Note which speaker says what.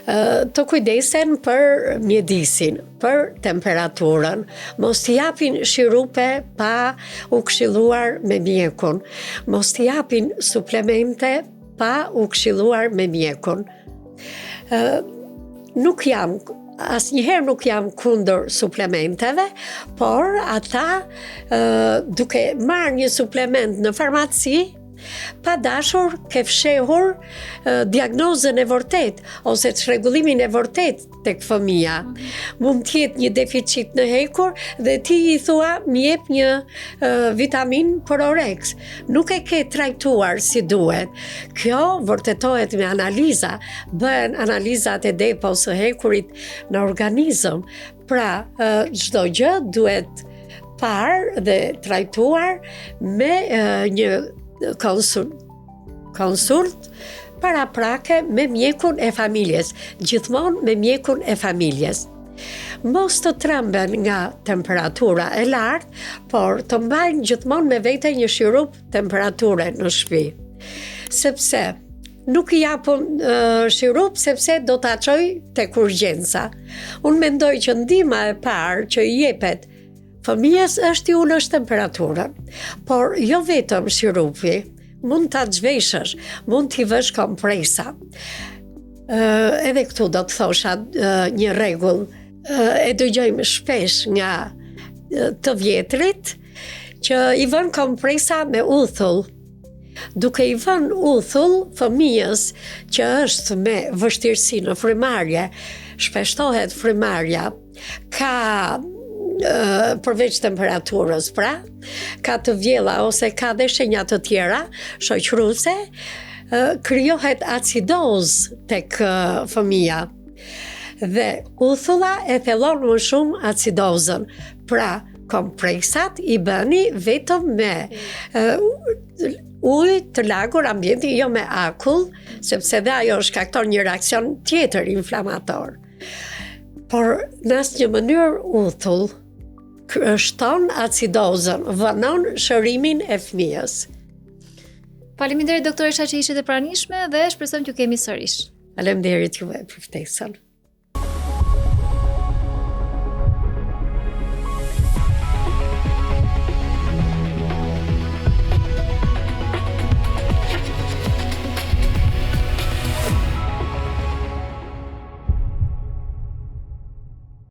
Speaker 1: të kujdesen për mjedisin, për temperaturën, mos t'i japin shirupe pa u këshilluar me mjekun, mos t'i japin suplemente pa u këshilluar me mjekun. Asnjëherë nuk jam kundër suplementeve, por ata duke marrë një suplement në farmaci, pa dashur ke fshehur diagnozën e vërtet ose çrregullimin e vërtet tek fëmia. Mund të jetë një deficit në hekur dhe ti i thua më jep një vitamin Pororex. Nuk e ke trajtuar si duhet. Kjo vërtetohet me analiza, bëhen analizat e depos së hekurit në organizëm. Pra, çdo gjë duhet parë dhe trajtuar me një konsult paraprake me mjekun e familjes, gjithmonë me mjekun e familjes. Mos të tremben nga temperatura e lartë, por të mbajnë gjithmonë me vete një shirup temperature në shtëpi. Sepse nuk i japun shirup sepse do ta çoj tek urgjenca. Unë mendoj që ndihma e parë që i jepet fëmijës është i ulësh temperaturën, por jo vetëm shirupi, mund ta zhveshësh, mund t'i vësh kompresa. Edhe këtu do të thosha një rregull, e dëgjojmë shpesh nga të vjetrit që i vën kompresa me uthull. Duke i vën uthull fëmijës që është me vështirësi në frymarrje, shpeshtohet frymarrja, ka përveç temperaturës, pra, ka të vjella ose ka dhe shenja të tjera shoqëruese, krijohet acidoz tek fëmia. Dhe uthulla e thellon më shumë acidozën. Pra, kompresat i bëni vetëm me ujë të lagur ambienti, jo me akull, sepse dhe ajo shkakton një reakcion tjetër inflamator. Por në asnjë mënyrë uthull shton acidozën, vënon shërimin e fëmijës.
Speaker 2: Faleminderit doktoresha që ishit e pranishme dhe shpresojmë t'ju kemi sërish.
Speaker 1: Faleminderit juve për ftesën.